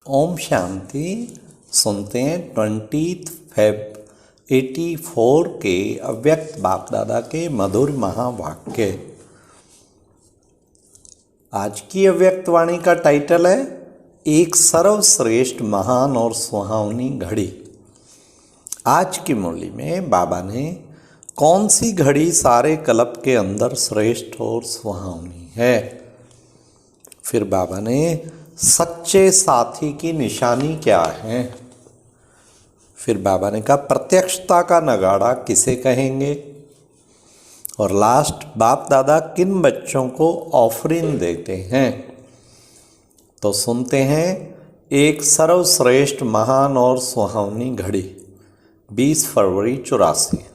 ओम शांति। सुनते हैं 20 फेब 84 के अव्यक्त बाप दादा के मधुर महावाक्य। आज की अव्यक्त वाणी का टाइटल है एक सर्वश्रेष्ठ महान और सुहावनी घड़ी। आज की मुरली में बाबा ने कौन सी घड़ी सारे कल्प के अंदर श्रेष्ठ और सुहावनी है, फिर बाबा ने सच्चे साथी की निशानी क्या है, फिर बाबा ने कहा प्रत्यक्षता का नगाड़ा किसे कहेंगे, और लास्ट बाप दादा किन बच्चों को ऑफरिंग देते हैं। तो सुनते हैं एक सर्वश्रेष्ठ महान और सुहावनी घड़ी 20 फरवरी 84।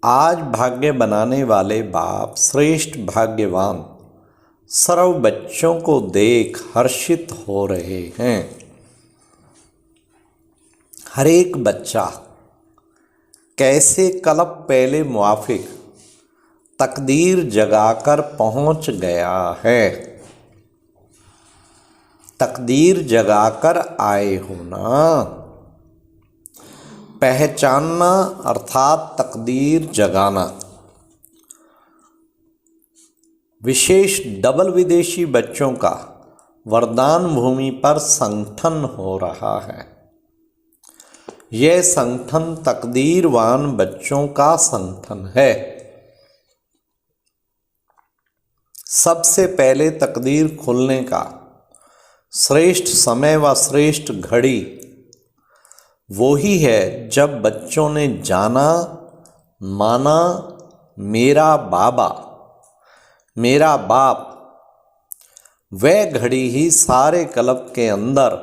आज भाग्य बनाने वाले बाप श्रेष्ठ भाग्यवान सर्व बच्चों को देख हर्षित हो रहे हैं। हर एक बच्चा कैसे कल्प पहले मुआफिक तकदीर जगाकर पहुंच गया है। तकदीर जगाकर आए हो ना, पहचानना अर्थात तकदीर जगाना। विशेष डबल विदेशी बच्चों का वरदान भूमि पर संगठन हो रहा है। यह संगठन तकदीरवान बच्चों का संगठन है। सबसे पहले तकदीर खुलने का श्रेष्ठ समय व श्रेष्ठ घड़ी वो ही है जब बच्चों ने जाना माना मेरा बाबा मेरा बाप। वह घड़ी ही सारे कल्प के अंदर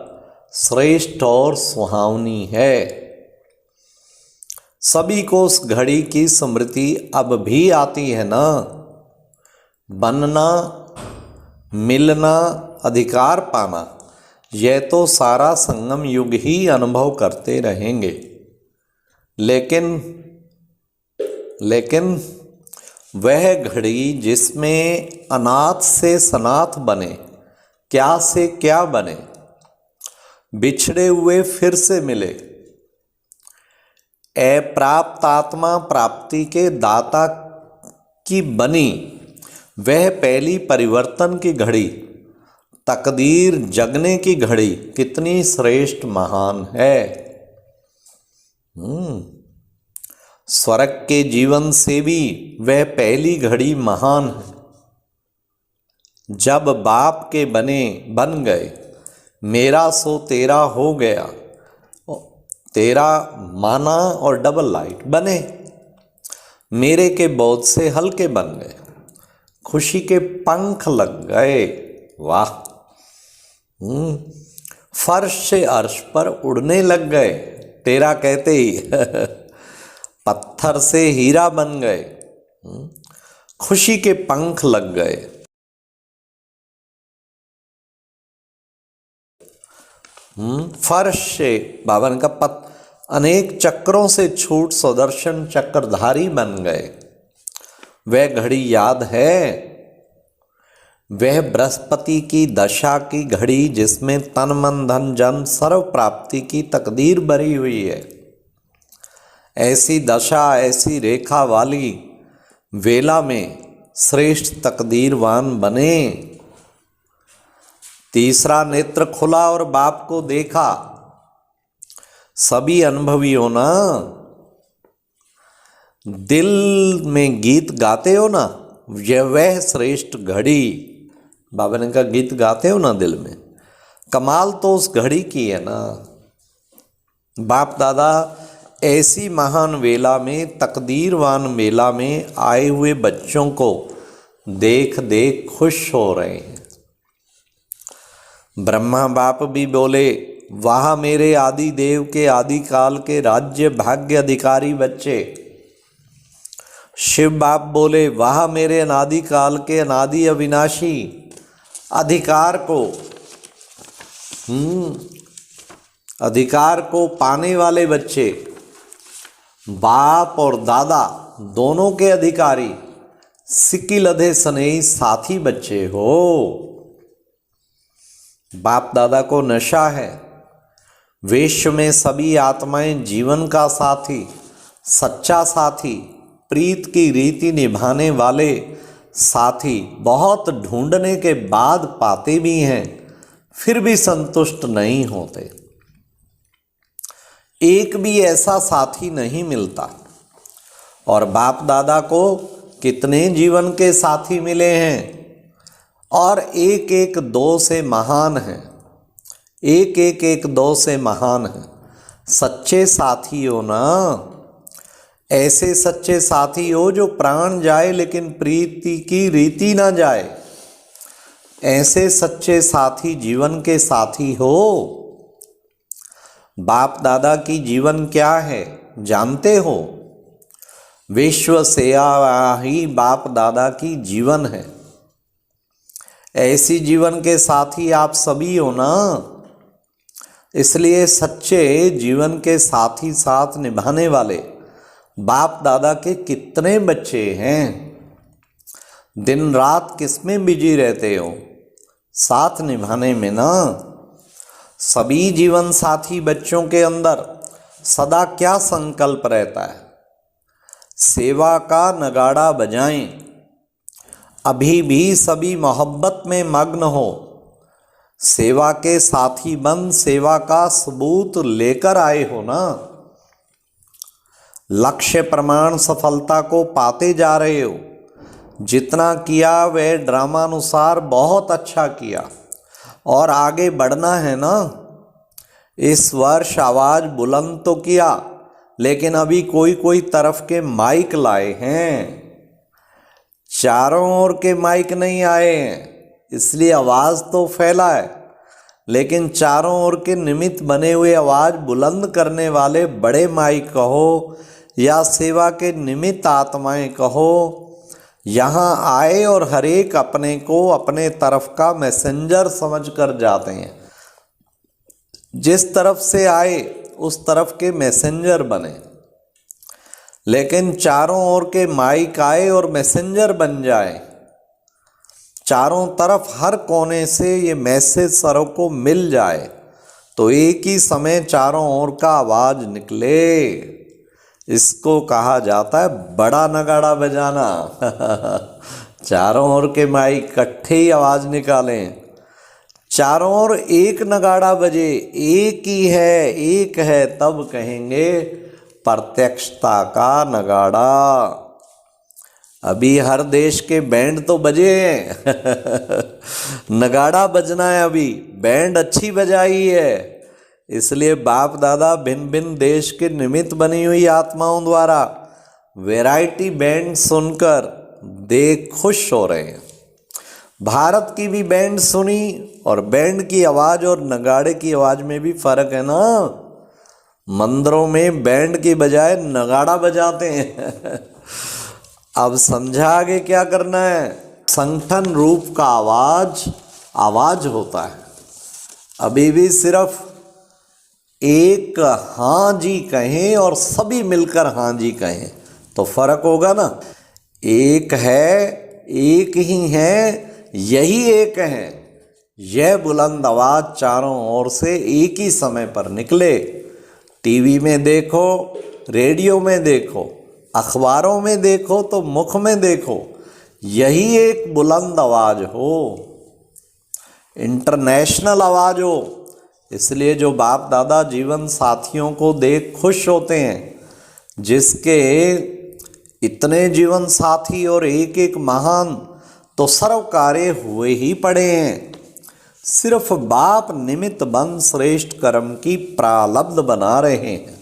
श्रेष्ठ और सुहावनी है। सभी को उस घड़ी की स्मृति अब भी आती है ना। बनना मिलना अधिकार पाना यह तो सारा संगम युग ही अनुभव करते रहेंगे, लेकिन वह घड़ी जिसमें अनाथ से सनाथ बने, क्या से क्या बने, बिछड़े हुए फिर से मिले, अप्राप्त आत्मा प्राप्ति के दाता की बनी, वह पहली परिवर्तन की घड़ी तकदीर जगने की घड़ी कितनी श्रेष्ठ महान है। स्वर्ग के जीवन से भी वह पहली घड़ी महान है। जब बाप के बन गए, मेरा सो तेरा हो गया, तेरा माना और डबल लाइट बने, मेरे के बोझ से हल्के बन गए, खुशी के पंख लग गए। वाह! फर्श से अर्श पर उड़ने लग गए, तेरा कहते ही पत्थर से हीरा बन गए, खुशी के पंख लग गए। फर्श से बावन का अनेक चक्रों से छूट सुदर्शन चक्रधारी बन गए। वह घड़ी याद है, वह बृहस्पति की दशा की घड़ी जिसमें तन मन धन जन सर्व प्राप्ति की तकदीर भरी हुई है। ऐसी दशा ऐसी रेखा वाली वेला में श्रेष्ठ तकदीरवान बने। तीसरा नेत्र खुला और बाप को देखा। सभी अनुभवी हो ना, दिल में गीत गाते हो ना, यह वह श्रेष्ठ घड़ी। बाबा ने कहा गीत गाते हो ना दिल में, कमाल तो उस घड़ी की है ना। बाप दादा ऐसी महान वेला में तकदीरवान वेला में आए हुए बच्चों को देख देख खुश हो रहे हैं। ब्रह्मा बाप भी बोले वाह मेरे आदि देव के आदि काल के राज्य भाग्य अधिकारी बच्चे। शिव बाप बोले वाह मेरे अनादि काल के अनादि अविनाशी अधिकार को पाने वाले बच्चे। बाप और दादा दोनों के अधिकारी, सिक्की लधे स्नेही साथी बच्चे हो। बाप दादा को नशा है। विश्व में सभी आत्माएं जीवन का साथी, सच्चा साथी, प्रीत की रीति निभाने वाले साथी बहुत ढूंढने के बाद पाते भी हैं, फिर भी संतुष्ट नहीं होते। एक भी ऐसा साथी नहीं मिलता। और बाप दादा को कितने जीवन के साथी मिले हैं, और एक एक दो से महान हैं, एक दो से महान हैं। सच्चे साथी हो ना, ऐसे सच्चे साथी हो जो प्राण जाए लेकिन प्रीति की रीति ना जाए। ऐसे सच्चे साथी जीवन के साथी हो। बाप दादा की जीवन क्या है जानते हो? विश्व सेवा ही बाप दादा की जीवन है। ऐसी जीवन के साथी आप सभी हो ना, इसलिए सच्चे जीवन के साथी साथ निभाने वाले बाप दादा के कितने बच्चे हैं। दिन रात किसमें बिजी रहते हो? साथ निभाने में ना। सभी जीवन साथी बच्चों के अंदर सदा क्या संकल्प रहता है? सेवा का नगाड़ा बजाएं। अभी भी सभी मोहब्बत में मग्न हो। सेवा के साथी बन सेवा का सबूत लेकर आए हो ना। लक्ष्य प्रमाण सफलता को पाते जा रहे हो। जितना किया वह ड्रामानुसार बहुत अच्छा किया, और आगे बढ़ना है ना। इस वर्ष आवाज बुलंद तो किया, लेकिन अभी कोई कोई तरफ के माइक लाए हैं, चारों ओर के माइक नहीं आए हैं। इसलिए आवाज तो फैला है, लेकिन चारों ओर के निमित्त बने हुए आवाज बुलंद करने वाले बड़े माइक कहो या सेवा के निमित्त आत्माएं कहो, यहाँ आए और हर एक अपने को अपने तरफ का मैसेंजर समझ कर जाते हैं। जिस तरफ से आए उस तरफ के मैसेंजर बने। लेकिन चारों ओर के माइक आए और मैसेंजर बन जाए, चारों तरफ हर कोने से ये मैसेज सरों को मिल जाए, तो एक ही समय चारों ओर का आवाज निकले। इसको कहा जाता है बड़ा नगाड़ा बजाना। चारों ओर के माइक इकट्ठे ही आवाज निकालें, चारों ओर एक नगाड़ा बजे, एक है तब कहेंगे प्रत्यक्षता का नगाड़ा। अभी हर देश के बैंड तो बजे हैं। नगाड़ा बजना है, अभी बैंड अच्छी बजाई है। इसलिए बाप दादा भिन्न भिन्न देश के निमित्त बनी हुई आत्माओं द्वारा वैरायटी बैंड सुनकर देख खुश हो रहे हैं। भारत की भी बैंड सुनी, और बैंड की आवाज़ और नगाड़े की आवाज़ में भी फर्क है ना। मंदिरों में बैंड की बजाय नगाड़ा बजाते हैं। अब समझा आगे क्या करना है। संगठन रूप का आवाज होता है। अभी भी सिर्फ एक हाँ जी कहें और सभी मिलकर हाँ जी कहें तो फर्क होगा ना। एक है, एक ही है, यही एक है। यह बुलंद आवाज चारों ओर से एक ही समय पर निकले। टीवी में देखो, रेडियो में देखो, अखबारों में देखो तो मुख में देखो, यही एक बुलंद आवाज हो, इंटरनेशनल आवाज हो। इसलिए जो बाप दादा जीवन साथियों को देख खुश होते हैं, जिसके इतने जीवन साथी और एक एक महान तो सर्वकार्य हुए ही पड़े हैं। सिर्फ बाप निमित्त बन श्रेष्ठ कर्म की प्रालब्ध बना रहे हैं।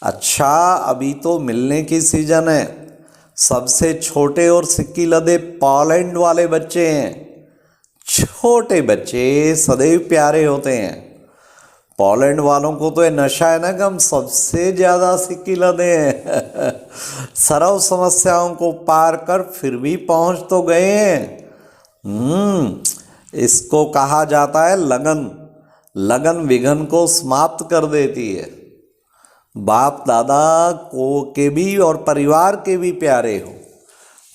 अच्छा, अभी तो मिलने की सीजन है। सबसे छोटे और सिक्की लदे पोलैंड वाले बच्चे हैं। छोटे बच्चे सदैव प्यारे होते हैं। पोलैंड वालों को तो ये नशा है ना कि हम सबसे ज़्यादा सिक्की लदे हैं। सर्व समस्याओं को पार कर फिर भी पहुंच तो गए हैं। इसको कहा जाता है लगन। लगन विघन को समाप्त कर देती है। बाप दादा को के भी और परिवार के भी प्यारे हो।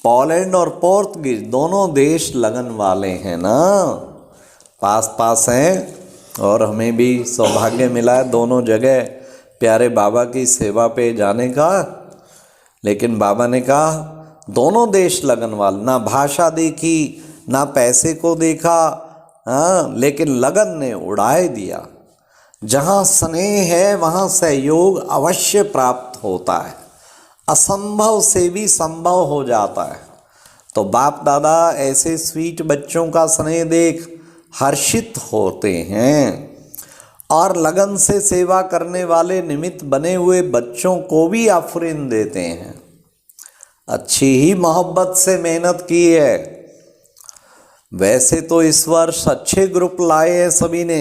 पोलैंड और पोर्तुगीज दोनों देश लगन वाले हैं ना। पास पास हैं और हमें भी सौभाग्य मिला है दोनों जगह प्यारे बाबा की सेवा पे जाने का। लेकिन बाबा ने कहा दोनों देश लगन वाले, ना भाषा देखी ना पैसे को देखा, हाँ, लेकिन लगन ने उड़ाए दिया। जहाँ स्नेह है वहाँ सहयोग अवश्य प्राप्त होता है, असंभव से भी संभव हो जाता है। तो बाप दादा ऐसे स्वीट बच्चों का स्नेह देख हर्षित होते हैं और लगन से सेवा करने वाले निमित्त बने हुए बच्चों को भी आफरीन देते हैं। अच्छी ही मोहब्बत से मेहनत की है। वैसे तो इस वर्ष अच्छे ग्रुप लाए हैं सभी ने,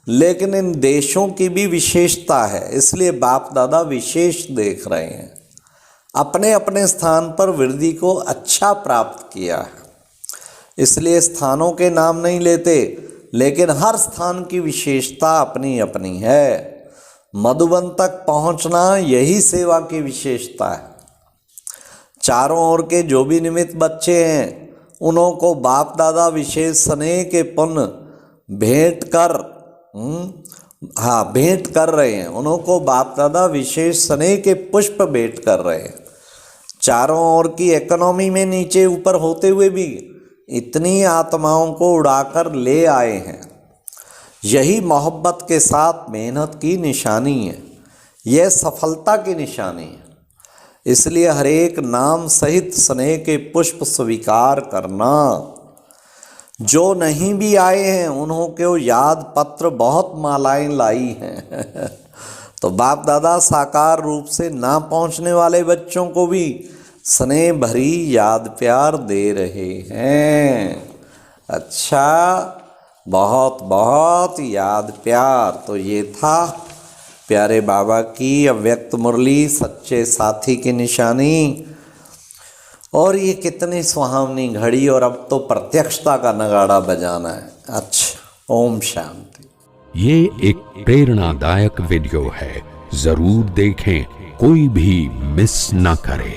लेकिन इन देशों की भी विशेषता है, इसलिए बाप दादा विशेष देख रहे हैं। अपने अपने स्थान पर वृद्धि को अच्छा प्राप्त किया है, इसलिए स्थानों के नाम नहीं लेते, लेकिन हर स्थान की विशेषता अपनी अपनी है। मधुबन तक पहुंचना यही सेवा की विशेषता है। चारों ओर के जो भी निमित्त बच्चे हैं उन्हों को बाप दादा विशेष स्नेह के पुण्य भेंट कर रहे हैं। उन्हों को बाप दादा विशेष स्नेह के पुष्प भेंट कर रहे हैं। चारों ओर की इकोनॉमी में नीचे ऊपर होते हुए भी इतनी आत्माओं को उड़ाकर ले आए हैं। यही मोहब्बत के साथ मेहनत की निशानी है, यह सफलता की निशानी है। इसलिए हर एक नाम सहित स्नेह के पुष्प स्वीकार करना। जो नहीं भी आए हैं उन्हों को याद पत्र बहुत मालाएं लाई हैं तो बाप दादा साकार रूप से ना पहुंचने वाले बच्चों को भी स्नेह भरी याद प्यार दे रहे हैं। अच्छा, बहुत बहुत याद प्यार। तो ये था प्यारे बाबा की अव्यक्त मुरली, सच्चे साथी की निशानी। और ये कितनी सुहावनी घड़ी, और अब तो प्रत्यक्षता का नगाड़ा बजाना है। अच्छा, ओम शांति। ये एक प्रेरणादायक वीडियो है, जरूर देखें, कोई भी मिस ना करे।